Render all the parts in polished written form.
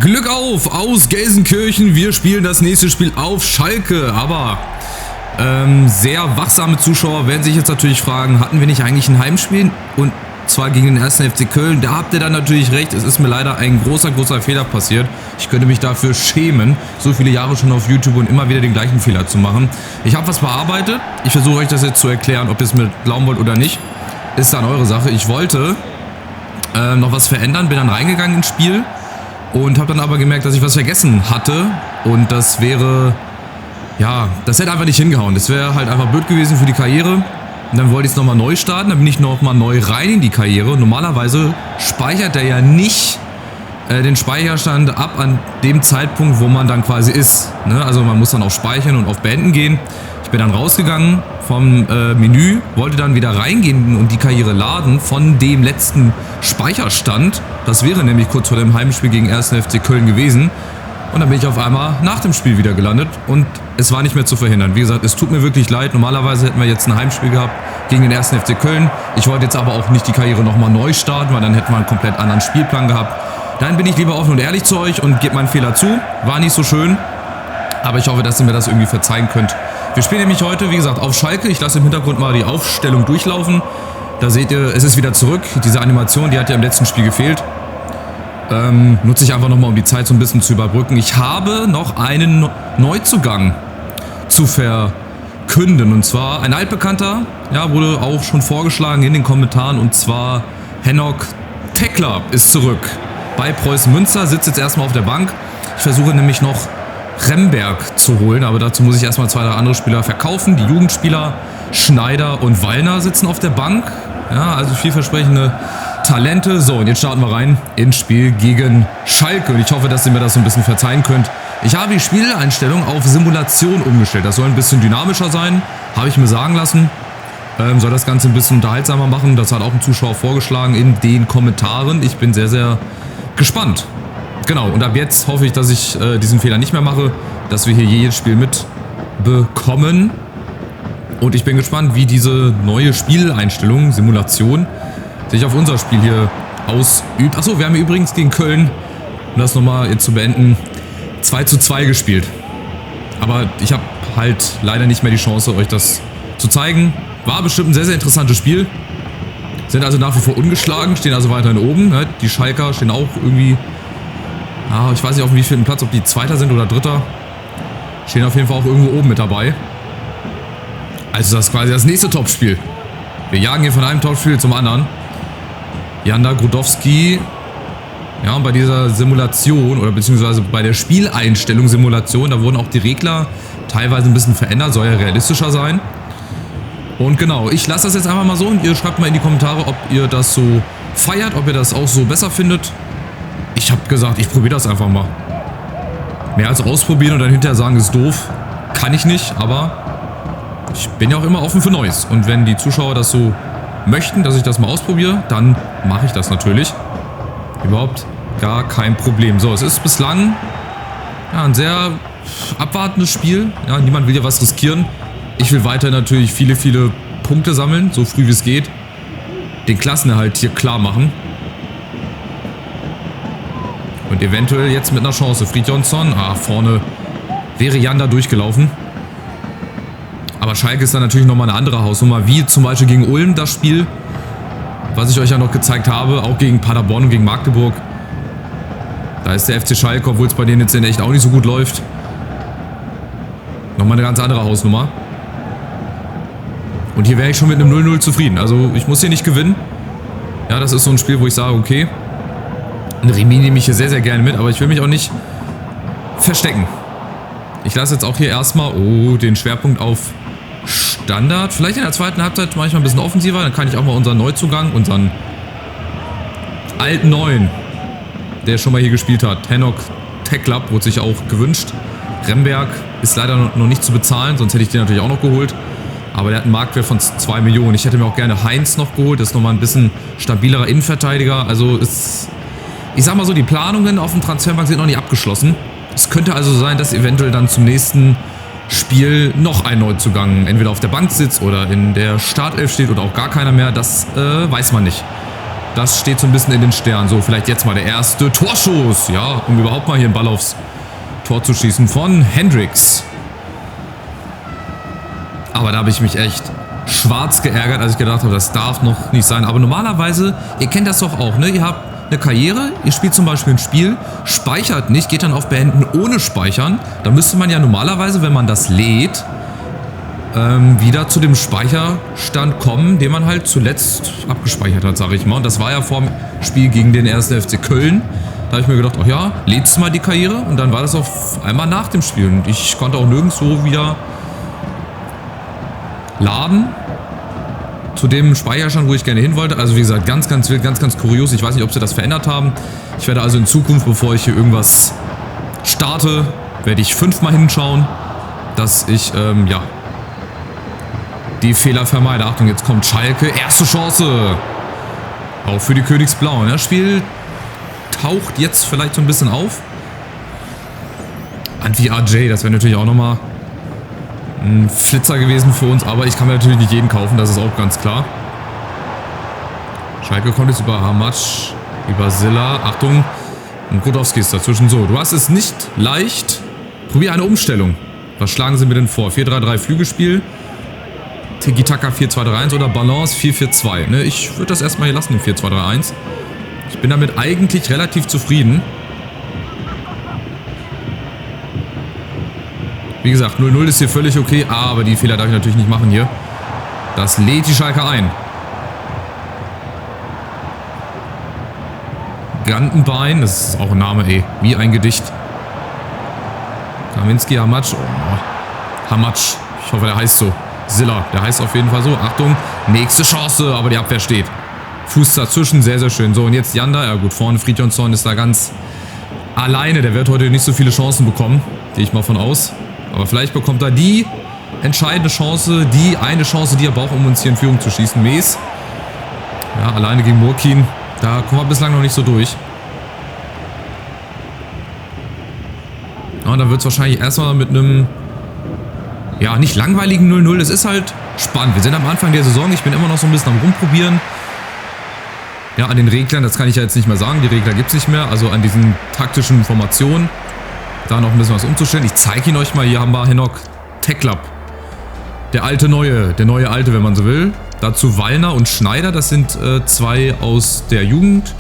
Glück auf aus Gelsenkirchen. Wir spielen das nächste Spiel auf Schalke. Aber sehr wachsame Zuschauer werden sich jetzt natürlich fragen, hatten wir nicht eigentlich ein Heimspiel? Und zwar gegen den 1. FC Köln. Da habt ihr dann natürlich recht. Es ist mir leider ein großer Fehler passiert. Ich könnte mich dafür schämen, so viele Jahre schon auf YouTube und immer wieder den gleichen Fehler zu machen. Ich habe was bearbeitet. Ich versuche euch das jetzt zu erklären, ob ihr es mir glauben wollt oder nicht. Ist dann eure Sache. Ich wollte noch was verändern, bin dann reingegangen ins Spiel und habe dann aber gemerkt, dass ich was vergessen hatte. Und das wäre, ja, das hätte einfach nicht hingehauen. Das wäre halt einfach blöd gewesen für die Karriere. Und dann wollte ich es nochmal neu starten, dann bin ich nochmal neu rein in die Karriere. Normalerweise speichert er ja nicht den Speicherstand ab an dem Zeitpunkt, wo man dann quasi ist. Ne? Also man muss dann auf Speichern und auf Beenden gehen. Ich bin dann rausgegangen vom Menü, wollte dann wieder reingehen und die Karriere laden von dem letzten Speicherstand. Das wäre nämlich kurz vor dem Heimspiel gegen 1. FC Köln gewesen. Und dann bin ich auf einmal nach dem Spiel wieder gelandet und es war nicht mehr zu verhindern. Wie gesagt, es tut mir wirklich leid. Normalerweise hätten wir jetzt ein Heimspiel gehabt gegen den 1. FC Köln. Ich wollte jetzt aber auch nicht die Karriere nochmal neu starten, weil dann hätten wir einen komplett anderen Spielplan gehabt. Dann bin ich lieber offen und ehrlich zu euch und gebe meinen Fehler zu. War nicht so schön, aber ich hoffe, dass ihr mir das irgendwie verzeihen könnt. Wir spielen nämlich heute, wie gesagt, auf Schalke. Ich lasse im Hintergrund mal die Aufstellung durchlaufen. Da seht ihr, es ist wieder zurück. Diese Animation, die hat ja im letzten Spiel gefehlt. Nutze ich einfach nochmal, um die Zeit so ein bisschen zu überbrücken. Ich habe noch einen Neuzugang zu verkünden. Und zwar ein altbekannter, ja, wurde auch schon vorgeschlagen in den Kommentaren. Und zwar Henok Tekla ist zurück bei Preußen Münster, sitzt jetzt erstmal auf der Bank. Ich versuche nämlich noch Remberg zu holen, aber dazu muss ich erstmal 2, 3 andere Spieler verkaufen. Die Jugendspieler Schneider und Wallner sitzen auf der Bank. Ja, also vielversprechende Talente. So, und jetzt starten wir rein ins Spiel gegen Schalke. Und ich hoffe, dass ihr mir das so ein bisschen verzeihen könnt. Ich habe die Spieleinstellung auf Simulation umgestellt. Das soll ein bisschen dynamischer sein, habe ich mir sagen lassen. Soll das Ganze ein bisschen unterhaltsamer machen. Das hat auch ein Zuschauer vorgeschlagen in den Kommentaren. Ich bin sehr, sehr gespannt. Genau, und ab jetzt hoffe ich, dass ich diesen Fehler nicht mehr mache, dass wir hier jedes Spiel mitbekommen. Und ich bin gespannt, wie diese neue Spieleinstellung, Simulation, sich auf unser Spiel hier ausübt. Achso, wir haben hier übrigens gegen Köln, um das nochmal jetzt zu beenden, 2:2 gespielt. Aber ich habe halt leider nicht mehr die Chance, euch das zu zeigen. War bestimmt ein sehr, sehr interessantes Spiel. Sind also nach wie vor ungeschlagen, stehen also weiterhin oben. Ne? Die Schalker stehen auch irgendwie, ja, ich weiß nicht auf wie vielen Platz, ob die Zweiter sind oder Dritter. Stehen auf jeden Fall auch irgendwo oben mit dabei. Also das ist quasi das nächste Topspiel. Wir jagen hier von einem Topspiel zum anderen. Janda Grudowski, ja, und bei dieser Simulation oder beziehungsweise bei der Spieleinstellung Simulation, da wurden auch die Regler teilweise ein bisschen verändert, soll ja realistischer sein. Und genau, ich lasse das jetzt einfach mal so und ihr schreibt mal in die Kommentare, ob ihr das so feiert, ob ihr das auch so besser findet. Ich habe gesagt, ich probiere das einfach mal. Mehr als ausprobieren und dann hinterher sagen, ist doof, kann ich nicht, aber ich bin ja auch immer offen für Neues. Und wenn die Zuschauer das so möchten, dass ich das mal ausprobiere, dann mache ich das natürlich. Überhaupt gar kein Problem. So, es ist bislang ja, ein sehr abwartendes Spiel. Ja, niemand will ja was riskieren. Ich will weiter natürlich viele, viele Punkte sammeln, so früh wie es geht. Den Klassenerhalt hier klar machen. Und eventuell jetzt mit einer Chance. Fridjonsson, vorne wäre Janda durchgelaufen. Aber Schalke ist dann natürlich nochmal eine andere Hausnummer, wie zum Beispiel gegen Ulm das Spiel, was ich euch ja noch gezeigt habe, auch gegen Paderborn und gegen Magdeburg. Da ist der FC Schalke, obwohl es bei denen jetzt in echt auch nicht so gut läuft, nochmal eine ganz andere Hausnummer. Und hier wäre ich schon mit einem 0:0 zufrieden. Also ich muss hier nicht gewinnen. Ja, das ist so ein Spiel, wo ich sage, okay, ein Remis nehme ich hier sehr, sehr gerne mit, aber ich will mich auch nicht verstecken. Ich lasse jetzt auch hier erstmal den Schwerpunkt auf Standard. Vielleicht in der zweiten Halbzeit mache ich mal ein bisschen offensiver. Dann kann ich auch mal unseren Neuzugang, unseren alten Neuen, der schon mal hier gespielt hat, Henok Tekla, wurde sich auch gewünscht. Remberg ist leider noch nicht zu bezahlen, sonst hätte ich den natürlich auch noch geholt. Aber der hat einen Marktwert von 2 Millionen. Ich hätte mir auch gerne Heinz noch geholt. Das ist nochmal ein bisschen stabilerer Innenverteidiger. Also ich sag mal so, die Planungen auf dem Transfermarkt sind noch nicht abgeschlossen. Es könnte also sein, dass eventuell dann zum nächsten Spiel noch ein Neuzugang entweder auf der Bank sitzt oder in der Startelf steht oder auch gar keiner mehr. Das weiß man nicht. Das steht so ein bisschen in den Sternen. So, vielleicht jetzt mal der erste Torschuss. Ja, um überhaupt mal hier einen Ball aufs Tor zu schießen von Hendricks. Aber da habe ich mich echt schwarz geärgert, als ich gedacht habe, das darf noch nicht sein. Aber normalerweise, ihr kennt das doch auch, ne? Ihr habt eine Karriere, ihr spielt zum Beispiel ein Spiel, speichert nicht, geht dann auf Beenden ohne Speichern. Da müsste man ja normalerweise, wenn man das lädt, wieder zu dem Speicherstand kommen, den man halt zuletzt abgespeichert hat, sage ich mal. Und das war ja vor dem Spiel gegen den 1. FC Köln. Da habe ich mir gedacht, ach ja, lädst du mal die Karriere? Und dann war das auf einmal nach dem Spiel. Und ich konnte auch nirgendwo wieder laden zu dem Speicherstand, wo ich gerne hin wollte. Also wie gesagt, ganz, ganz wild, ganz, ganz kurios. Ich weiß nicht, ob sie das verändert haben. Ich werde also in Zukunft, bevor ich hier irgendwas starte, werde ich 5-mal hinschauen, dass ich, ja, die Fehler vermeide. Achtung, jetzt kommt Schalke. Erste Chance. Auch für die Königsblauen. Das Spiel taucht jetzt vielleicht so ein bisschen auf. Antwi AJ, das wäre natürlich auch nochmal ein Flitzer gewesen für uns. Aber ich kann mir natürlich nicht jeden kaufen, das ist auch ganz klar. Schalke kommt jetzt über Hamatsch, über Silla. Achtung, und Grudowski ist dazwischen. So, du hast es nicht leicht. Probier eine Umstellung. Was schlagen sie mir denn vor? 4-3-3 Flügelspiel. Tiki-Taka 4-2-3-1 oder Balance 4-4-2. Ne? Ich würde das erstmal hier lassen, im 4-2-3-1. Ich bin damit eigentlich relativ zufrieden. Wie gesagt, 0-0 ist hier völlig okay, aber die Fehler darf ich natürlich nicht machen hier. Das lädt die Schalke ein. Gantenbein, das ist auch ein Name, ey. Wie ein Gedicht. Kaminski, Hamatsch. Oh, Hamatsch. Ich hoffe, der heißt so. Silla, der heißt auf jeden Fall so. Achtung, nächste Chance, aber die Abwehr steht. Fuß dazwischen, sehr, sehr schön. So, und jetzt Janda. Ja gut, vorne Fridjonsson ist da ganz alleine. Der wird heute nicht so viele Chancen bekommen. Gehe ich mal von aus. Aber vielleicht bekommt er die entscheidende Chance, die eine Chance, die er braucht, um uns hier in Führung zu schießen. Mees. Ja, alleine gegen Murkin. Da kommen wir bislang noch nicht so durch. Ja, und dann wird es wahrscheinlich erstmal mit einem, ja, nicht langweiligen 0-0. Es ist halt spannend. Wir sind am Anfang der Saison. Ich bin immer noch so ein bisschen am Rumprobieren. Ja, an den Reglern, das kann ich ja jetzt nicht mehr sagen. Die Regler gibt es nicht mehr. Also an diesen taktischen Formationen. Da noch ein bisschen was umzustellen. Ich zeige ihn euch mal. Hier haben wir Henok Teklap. Der alte Neue. Der neue Alte, wenn man so will. Dazu Wallner und Schneider. Das sind zwei aus der Jugend.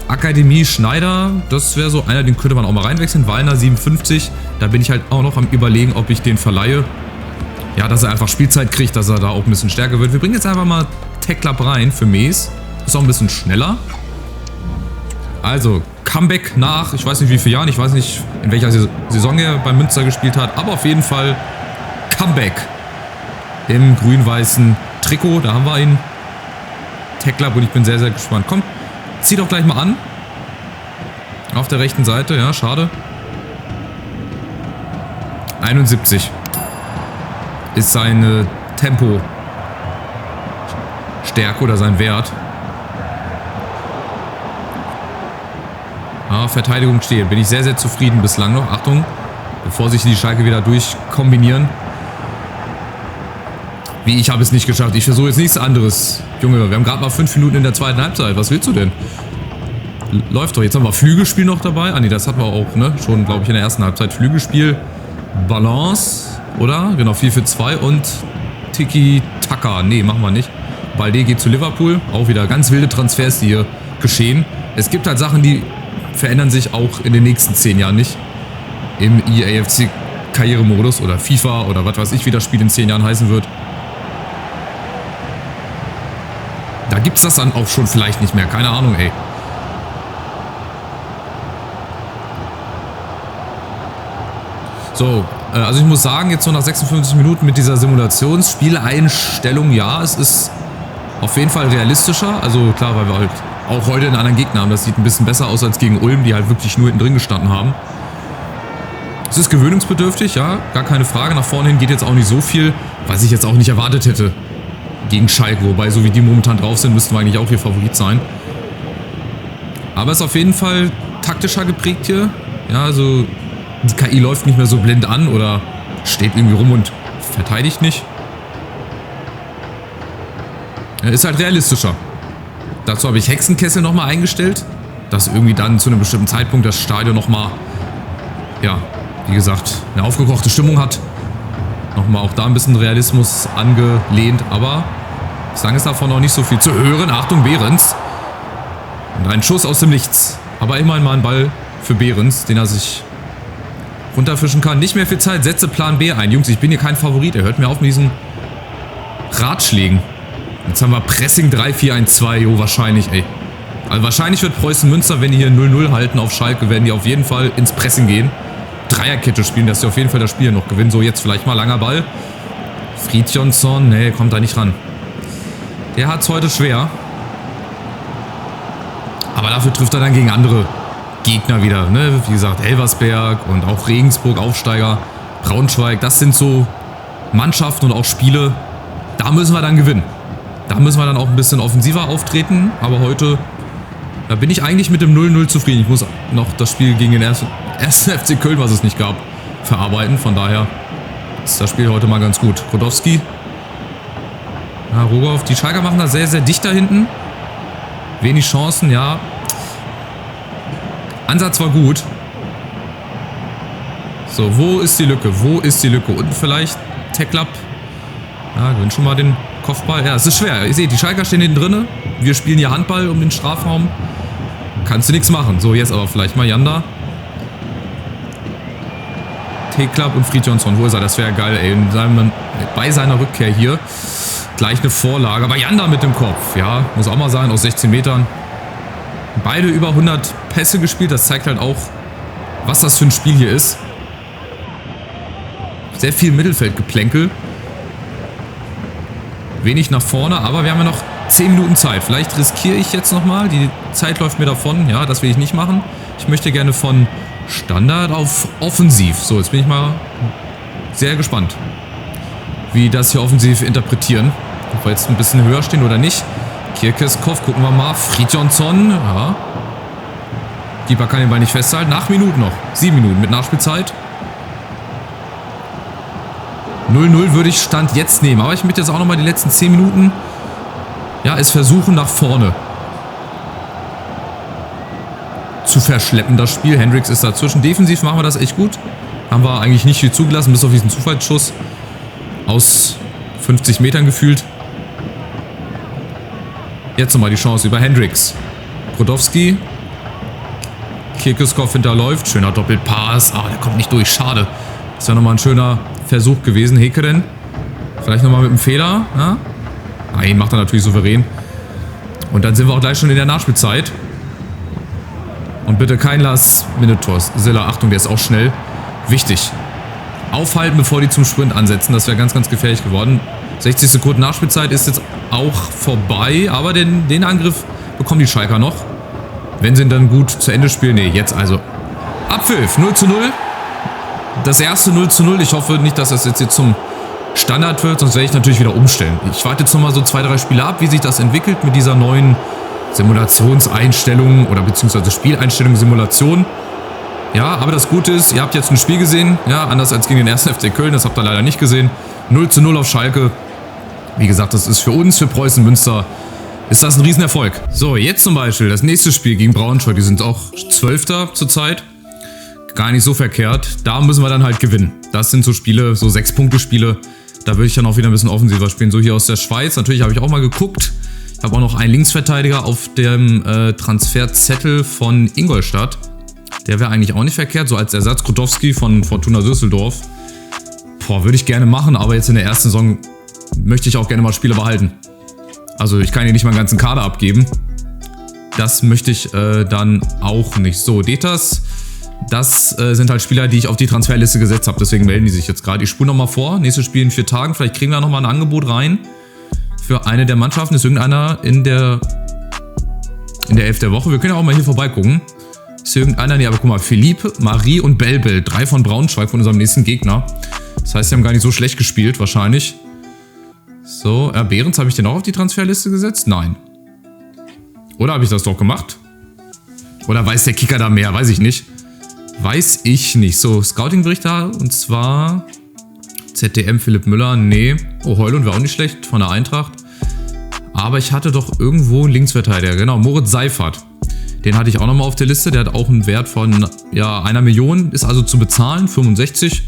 Akademie Schneider. Das wäre so einer, den könnte man auch mal reinwechseln. Wallner 57. Da bin ich halt auch noch am Überlegen, ob ich den verleihe. Ja, dass er einfach Spielzeit kriegt, dass er da auch ein bisschen stärker wird. Wir bringen jetzt einfach mal Teklap rein für Mees. Ist auch ein bisschen schneller. Also, Comeback nach, ich weiß nicht wie vielen Jahren, ich weiß nicht in welcher Saison er bei Münster gespielt hat, aber auf jeden Fall Comeback im grün-weißen Trikot, da haben wir ihn. Teklap und ich bin sehr, sehr gespannt. Komm, zieh doch gleich mal an. Auf der rechten Seite, ja, schade. 71 ist seine Tempo-Stärke oder sein Wert. Ja, Verteidigung steht. Bin ich sehr, sehr zufrieden bislang noch. Achtung, bevor sich die Schalke wieder durchkombinieren. Wie, ich habe es nicht geschafft. Ich versuche jetzt nichts anderes. Junge, wir haben gerade mal 5 Minuten in der zweiten Halbzeit. Was willst du denn? Läuft doch. Jetzt haben wir Flügelspiel noch dabei. Ah ne, das hatten wir auch, ne? Schon, glaube ich, in der ersten Halbzeit. Flügelspiel, Balance, oder? Genau, 4-4-2 und Tiki-Taka. Ne, machen wir nicht. Balde geht zu Liverpool. Auch wieder ganz wilde Transfers, die hier geschehen. Es gibt halt Sachen, die verändern sich auch in den nächsten 10 Jahren nicht. Im EAFC Karrieremodus oder FIFA oder was weiß ich, wie das Spiel in 10 Jahren heißen wird. Da gibt es das dann auch schon vielleicht nicht mehr. Keine Ahnung, ey. So, also ich muss sagen, jetzt so nach 56 Minuten mit dieser Simulationsspieleinstellung, ja, es ist auf jeden Fall realistischer. Also klar, weil wir halt auch heute einen anderen Gegner haben. Das sieht ein bisschen besser aus als gegen Ulm, die halt wirklich nur hinten drin gestanden haben. Es ist gewöhnungsbedürftig, ja, gar keine Frage. Nach vorne hin geht jetzt auch nicht so viel, was ich jetzt auch nicht erwartet hätte gegen Schalke. Wobei, so wie die momentan drauf sind, müssten wir eigentlich auch hier Favorit sein. Aber es ist auf jeden Fall taktischer geprägt hier. Ja, also die KI läuft nicht mehr so blind an oder steht irgendwie rum und verteidigt nicht. Ist halt realistischer. Dazu habe ich Hexenkessel nochmal eingestellt, dass irgendwie dann zu einem bestimmten Zeitpunkt das Stadion nochmal, ja, wie gesagt, eine aufgekochte Stimmung hat. Nochmal auch da ein bisschen Realismus angelehnt, aber bislang ist davon noch nicht so viel zu hören. Achtung, Behrens. Und ein Schuss aus dem Nichts. Aber immerhin mal ein Ball für Behrens, den er sich runterfischen kann. Nicht mehr viel Zeit, setze Plan B ein. Jungs, ich bin hier kein Favorit. Er hört mir auf mit diesen Ratschlägen. Jetzt haben wir Pressing 3-4-1-2. Jo, wahrscheinlich, ey. Also wahrscheinlich wird Preußen Münster, wenn die hier 0-0 halten auf Schalke, werden die auf jeden Fall ins Pressing gehen. Dreierkette spielen, dass sie auf jeden Fall das Spiel noch gewinnen. So, jetzt vielleicht mal langer Ball. Fridjonsson, nee, kommt da nicht ran. Der hat es heute schwer. Aber dafür trifft er dann gegen andere Gegner wieder. Ne? Wie gesagt, Elversberg und auch Regensburg, Aufsteiger, Braunschweig. Das sind so Mannschaften und auch Spiele, da müssen wir dann gewinnen. Da müssen wir dann auch ein bisschen offensiver auftreten. Aber heute, da bin ich eigentlich mit dem 0-0 zufrieden. Ich muss noch das Spiel gegen den ersten FC Köln, was es nicht gab, verarbeiten. Von daher ist das Spiel heute mal ganz gut. Krodowski. Ja, Rogoff. Die Schalker machen da sehr, sehr dicht da hinten. Wenig Chancen, ja. Ansatz war gut. So, wo ist die Lücke? Wo ist die Lücke? Unten vielleicht Tecklap. Ja, gewinnt schon mal den Kopfball. Ja, es ist schwer. Ihr seht, die Schalker stehen hinten drin. Wir spielen hier Handball um den Strafraum. Kannst du nichts machen. So, jetzt aber vielleicht mal Janda. Tecklap und Fridjonsson. Wo ist er? Das wäre geil, ey. Bei seiner Rückkehr hier gleich eine Vorlage. Aber Janda mit dem Kopf. Ja, muss auch mal sein, aus 16 Metern. Beide über 100 Pässe gespielt. Das zeigt halt auch, was das für ein Spiel hier ist. Sehr viel Mittelfeldgeplänkel. Wenig nach vorne, aber wir haben ja noch 10 Minuten Zeit. Vielleicht riskiere ich jetzt nochmal. Die Zeit läuft mir davon. Ja, das will ich nicht machen. Ich möchte gerne von Standard auf Offensiv. So, jetzt bin ich mal sehr gespannt, wie das hier offensiv interpretieren. Ob wir jetzt ein bisschen höher stehen oder nicht. Kirkeskov, gucken wir mal. Fridjonsson, ja. Keeper kann den Ball nicht festhalten. 8 Minuten noch. 7 Minuten mit Nachspielzeit. 0-0 würde ich Stand jetzt nehmen. Aber ich möchte jetzt auch nochmal die letzten 10 Minuten, ja, es versuchen nach vorne zu verschleppen, das Spiel. Hendricks ist dazwischen. Defensiv machen wir das echt gut. Haben wir eigentlich nicht viel zugelassen, bis auf diesen Zufallsschuss aus 50 Metern gefühlt. Jetzt nochmal die Chance über Hendricks. Brodowski. Kirkeskov hinterläuft. Schöner Doppelpass. Ah, der kommt nicht durch. Schade. Das wäre nochmal ein schöner Versuch gewesen. Hekeren. Vielleicht nochmal mit einem Fehler. Ja? Nein, macht er natürlich souverän. Und dann sind wir auch gleich schon in der Nachspielzeit. Und bitte kein Last-Minute-Tor. Silla, Achtung, der ist auch schnell. Wichtig. Aufhalten, bevor die zum Sprint ansetzen. Das wäre ganz, ganz gefährlich geworden. 60 Sekunden Nachspielzeit ist jetzt auch vorbei. Aber den Angriff bekommen die Schalker noch. Wenn sie ihn dann gut zu Ende spielen. Ne, jetzt also. Abpfiff, 0:0. Das erste 0:0. Ich hoffe nicht, dass das jetzt hier zum Standard wird. Sonst werde ich natürlich wieder umstellen. Ich warte jetzt nochmal so 2, 3 Spiele ab, wie sich das entwickelt mit dieser neuen Simulationseinstellung oder beziehungsweise Spieleinstellung, Simulation. Ja, aber das Gute ist, ihr habt jetzt ein Spiel gesehen. Ja, anders als gegen den 1. FC Köln. Das habt ihr leider nicht gesehen. 0:0 auf Schalke. Wie gesagt, das ist für uns, für Preußen Münster, ist das ein Riesenerfolg. So, jetzt zum Beispiel das nächste Spiel gegen Braunschweig. Die sind auch 12. zurzeit. Gar nicht so verkehrt. Da müssen wir dann halt gewinnen. Das sind so Spiele, so 6-Punkte-Spiele. Da würde ich dann auch wieder ein bisschen offensiver spielen. So hier aus der Schweiz. Natürlich habe ich auch mal geguckt. Ich habe auch noch einen Linksverteidiger auf dem Transferzettel von Ingolstadt. Der wäre eigentlich auch nicht verkehrt. So als Ersatz Krodowski von Fortuna Düsseldorf. Boah, würde ich gerne machen. Aber jetzt in der ersten Saison möchte ich auch gerne mal Spieler behalten. Also ich kann hier nicht meinen ganzen Kader abgeben. Das möchte ich dann auch nicht. So, Detas. Das sind halt Spieler, die ich auf die Transferliste gesetzt habe. Deswegen melden die sich jetzt gerade. Ich spule nochmal vor. Nächstes Spiel in 4 Tagen. Vielleicht kriegen wir nochmal ein Angebot rein. Für eine der Mannschaften. Ist irgendeiner in der 11 der Woche. Wir können ja auch mal hier vorbeigucken. Ist irgendeiner? Nee, aber guck mal. Philippe, Marie und Belbel. 3 von Braunschweig, von unserem nächsten Gegner. Das heißt, sie haben gar nicht so schlecht gespielt, wahrscheinlich. So, Behrens, habe ich den auch auf die Transferliste gesetzt? Nein. Oder habe ich das doch gemacht? Oder weiß der Kicker da mehr? Weiß ich nicht. Weiß ich nicht. So, Scouting-Bericht da. Und zwar ZDM Philipp Müller. Nee. Oh, Heulund wäre auch nicht schlecht von der Eintracht. Aber ich hatte doch irgendwo einen Linksverteidiger. Genau, Moritz Seifert. Den hatte ich auch nochmal auf der Liste. Der hat auch einen Wert von ja, 1 Million. Ist also zu bezahlen, 65.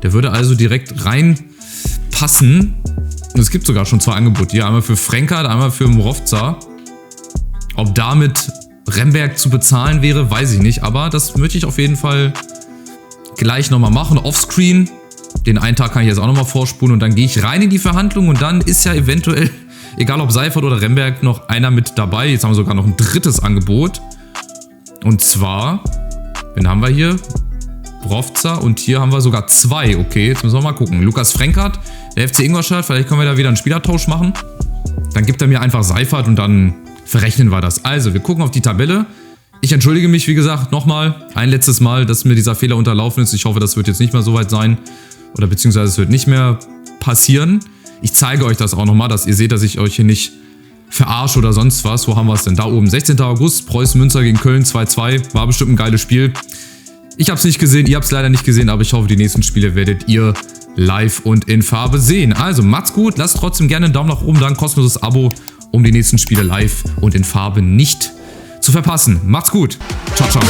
Der würde also direkt reinpassen. Und es gibt sogar schon 2 Angebote. Hier einmal für Frenkert, einmal für Mrovca. Ob damit Remberg zu bezahlen wäre, weiß ich nicht. Aber das möchte ich auf jeden Fall gleich nochmal machen. Offscreen. Den einen Tag kann ich jetzt auch nochmal vorspulen. Und dann gehe ich rein in die Verhandlung. Und dann ist ja eventuell, egal ob Seifert oder Remberg, noch einer mit dabei. Jetzt haben wir sogar noch ein drittes Angebot. Und zwar, wen haben wir hier? Mrovca. Und hier haben wir sogar 2. Okay, jetzt müssen wir mal gucken. Lukas Frenkert, der FC Ingolstadt. Vielleicht können wir da wieder einen Spielertausch machen. Dann gibt er mir einfach Seifert und dann verrechnen wir das. Also, wir gucken auf die Tabelle. Ich entschuldige mich, wie gesagt, nochmal. Ein letztes Mal, dass mir dieser Fehler unterlaufen ist. Ich hoffe, das wird jetzt nicht mehr so weit sein. Oder beziehungsweise es wird nicht mehr passieren. Ich zeige euch das auch nochmal, dass ihr seht, dass ich euch hier nicht verarsche oder sonst was. Wo haben wir es denn? Da oben, 16. August, Preußen Münster gegen Köln 2-2. War bestimmt ein geiles Spiel. Ich habe es nicht gesehen, ihr habt es leider nicht gesehen, aber ich hoffe, die nächsten Spiele werdet ihr live und in Farbe sehen. Also, macht's gut, lasst trotzdem gerne einen Daumen nach oben da, ein kostenloses Abo, um die nächsten Spiele live und in Farbe nicht zu verpassen. Macht's gut. Ciao, ciao.